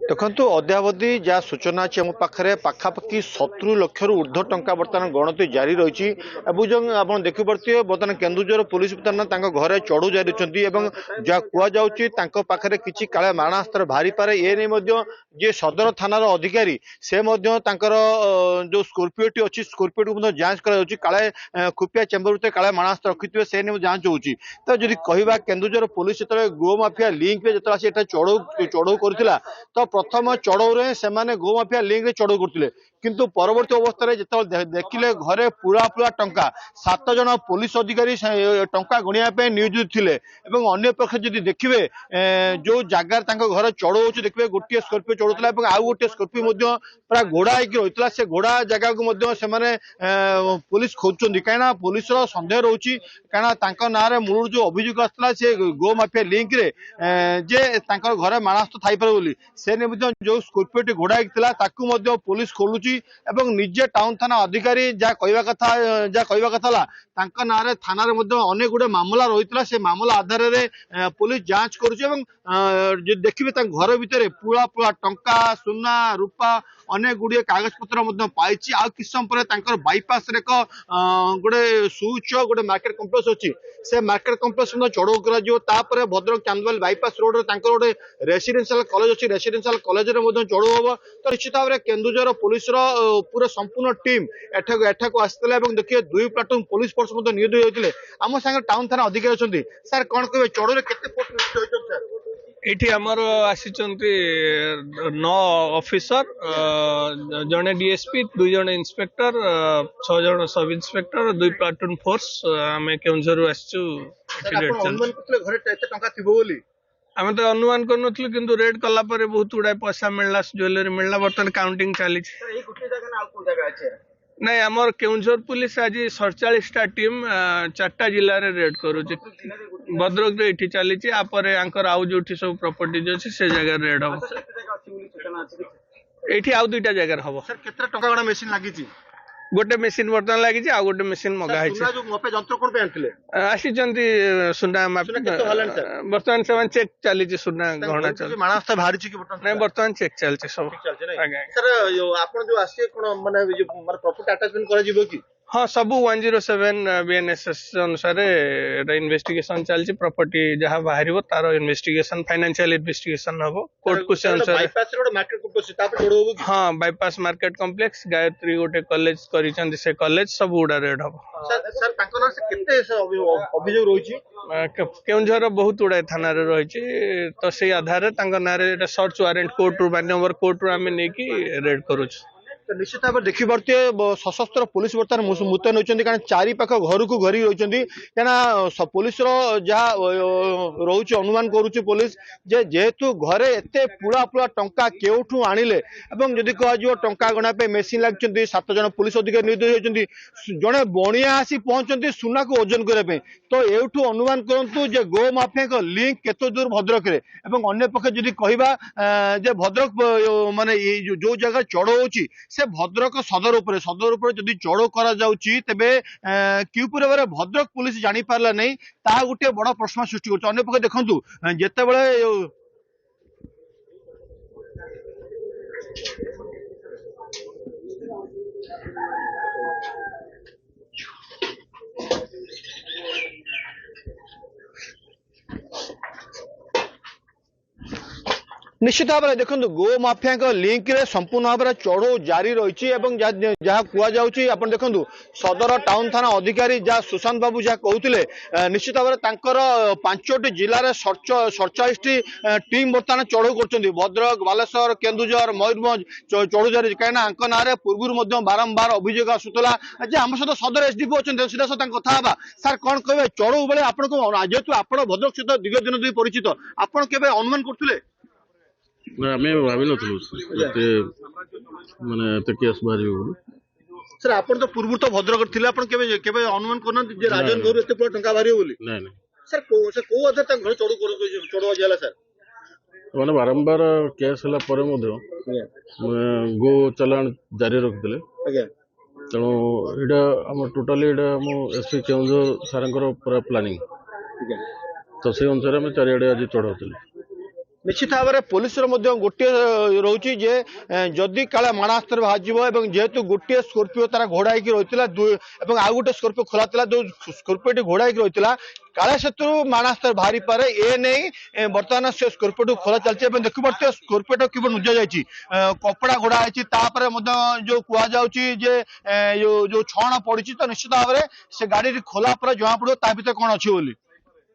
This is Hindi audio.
देखु अद्यावधि जहाँ सूचना अच्छी मो पाखे पाखापाखि 70 लक्ष ऊर्ध्व टंका बर्तमान गणति जारी रही आप देखिपे बर्तमान केन्दुझर पुलिस बर्तमान घरे चढ़ू जारी जहाँ कहुचे कि काले मारणास्त्र बाहरी पारे ये नहीं जे सदर थानार अधिकारी से जो स्कॉर्पियोटी अच्छी स्कॉर्पियो को जांच काले खुफिया चेम्बर भर काले मारणास्त्र रखी से नहीं जांच होती तो जब कह केन्दुझर पुलिस जो गो माफिया लिंक जो चढ़ऊ कर तो प्रथम चढ़ऊ से गो माफिया लिंक चढ़ऊ करते किंतु परवर्ती अवस्था जो देखिले घरे पूरा पूरा टंका 7 जन पुलिस अधिकारी टंका गणिया नियोजित थे अन्य पक्ष जब देखिए जो जगार घर चढ़ऊ देखिए गोटे स्कॉर्पियो चढ़ूला आउ गोटे स्कॉर्पियो पूरा घोड़ा होता से घोड़ा जगह को पुलिस खोजुंट कहीं पुलिस सन्देह रोचे कहीं ना मूल जो अभियोग आसाला से गो माफिया लिंक रे जे घर मारणास्त्र थी पारे से जो स्कॉर्पियो घोड़ा होता पुलिस खोलुची निजे टाउन थाना अधिकारी जहाँ कहवा कथा ना थाना अनेक गुड़े मामला रही से मामला आधार में पुलिस जांच करुच्ची देखिए घर भितर पूरा पूरा टंका सुना रूपा अनेक गुड़िए कागज पत्र पाई कि समय पर बाईपास एक गोटे सुच गोटे मार्केट कम्प्लेक्स अच्छी से मार्केट कम्प्लेक्स चढ़ऊ कर भद्रक चांदवाली बाईपास रोड गोटे रेसिडेंशियल कॉलेज अच्छी रेसिडेंशियल कॉलेज चढ़ऊ हम तो निश्चित भाव में केन्दुझर पुलिस पूरा संपूर्ण टीम एठाक आसते देखिए 2 प्लाटून पुलिस फोर्स नियोजित होते आम सागर टाउन थाना अधिकारी अच्छे सर कौन कहे चढ़ऊ केते पोस्ट नियोजित होती सर एठी हमर आसी 9 ऑफिसर जने डीएसपी 2 जन इंस्पेक्टर 6 जन सब इंस्पेक्टर 2 प्लाटून फोर्स आमे केउंझर आछू अनुमान करथले घरे एते टंका थिबो बोली आमे तो अनुमान करनथलु किंतु रेड कला परे बहुत गुडा पैसा मिलला ज्वेलरी मिलला बर्तन काउंटिंग चली सर ए गुटे जगह ना को जगह अछि नहीं आमर केउंझर पुलिस आज 47टा टीम 4टा जिले में रेड करुचे भद्रक ये चली आपर आउ जो सब प्रॉपर्टीज अच्छी से जगह रेड हम ये आउ 2टा जगह हम सर केतना टंका गणा मेसिन लागी गोटे मेसीन बर्तमान लगी आ गोटे मेसीन मगा आसी सुना बर्तमान से चेक चली सुना गहना नहीं बर्तमान चेक चलती सब सर आपन जो आसी कोन माने प्रॉपर्टी अटैचमेंट करा जिवो कि हाँ सब 107 बीएनएसएस अनुसार इन्वेस्टिगेशन चलती प्रॉपर्टी जहाँ बाहर तार इन्वेस्टिगेशन फाइनेंशियल इन्वेस्टिगेशन हम कोर्ट को से अनुसार हाँ बाईपास मार्केट कॉम्प्लेक्स गायत्री गोटे कॉलेज से कॉलेज सब गुड़ा रेड हम केउंझर बहुत गुड़ाए थाना रही तो से आधार ना सर्च वारेंट कोर्ट रू मान्यवर कोर्ट रू आम नहीं रेड करूँ निश्चित भाव देखिपे सशस्त्र पुलिस बर्तमान मुतयन होती कारण चारि पाख घर को घरी रही कहीं पुलिस जहाँ रोच अनुमान करुच्ची पुलिस जेहेतु घरे एत पुड़ा पुड़ा टंका केउठू आनिले जदि कह टंका गणा मेसीन लगी 7 जन पुलिस अधिकारी नियोजित होती जड़े बणिया आसी पहुंचती सुना को ओजन करने तो एठू अनुमान करूँ जे गो माफिया लिंक केते दूर भद्रक अन्य पक्ष जदि कहवा भद्रक माने जो जगह चढ़ऊ से भद्रक सदर उपर जदि चढ़ऊ करा जाउची तेबे किउपुर बारे भद्रक पुलिस जानी पारला नहीं ता गोटे बड़ प्रश्न सृष्टि करछ अन्य पक्ष देखंतु जेतेबेले निश्चित भाव में देखो गो माफिया लिंक रे संपूर्ण भाव में चढ़ऊ जारी रही जहाँ कहुच्छी देखो सदर टाउन थाना अधिकारी जहाँ सुशांत बाबू जहाँ कहते निश्चित भाव में 5टी जिले 47टी टीम बर्तमान चढ़ऊ कर भद्रक बालेश्वर केन्दुझर मयूरभंज चढ़ऊ जारी कहीं ना पूर्व बारंबार अभियोग आसूला आम सहित सदर एसडीपी अच्छे सीधा सहित कथा सर कौन कहे चढ़ऊ बेले जेहेतु आप भद्रक सहित दीर्घ दिन धरी परिचित आप अनुमान करते आमे भाभी माने केस बाहर सर आपण तो पूर्व तो भद्रक थिले आपण केबे अनुमान करन जे राजन घर एते पूरा टंका बाहर बोली नहीं नहीं सर को आधार तक घर चढ़ू जाला सर माने बारंबार केस हला परे मधे गो चलान जारी रखिले ତେଣୁ ଏଇଟା ଆମ ଟୋଟାଲି ଏଇଟା ଆମ ଏସ୍ପି କେଉଁଝର ସାର୍ଙ୍କର ପୁରା ପ୍ଲାନିଂ। ତ ସେଇ ଅନୁସାରେ ଆମେ ଚାରିଆଡ଼େ ଆଜି ଚଢ଼ାଉଥିଲୁ। निश्चित भाव में पुलिस गोटे रोचे जे जदि काले मारास्त्र बाहर और जेहेतु गोटे स्कॉर्पियो तार घोड़ा रही आउ गोटे स्कॉर्पियो खोला जो स्कॉर्पियो घोड़ा रही काले से मारास्त्र बाहरी पारे ए नहीं बर्तमान से स्कॉर्पियो खोला चलती देखु पारे स्कॉर्पियो कि नुजा जाइए कपड़ा घोड़ा है जो कहुचे जो छण पड़ी तो निश्चित भाव में से गाड़ी खोला पर जना पड़ो ता भर कौन अच्छी बोली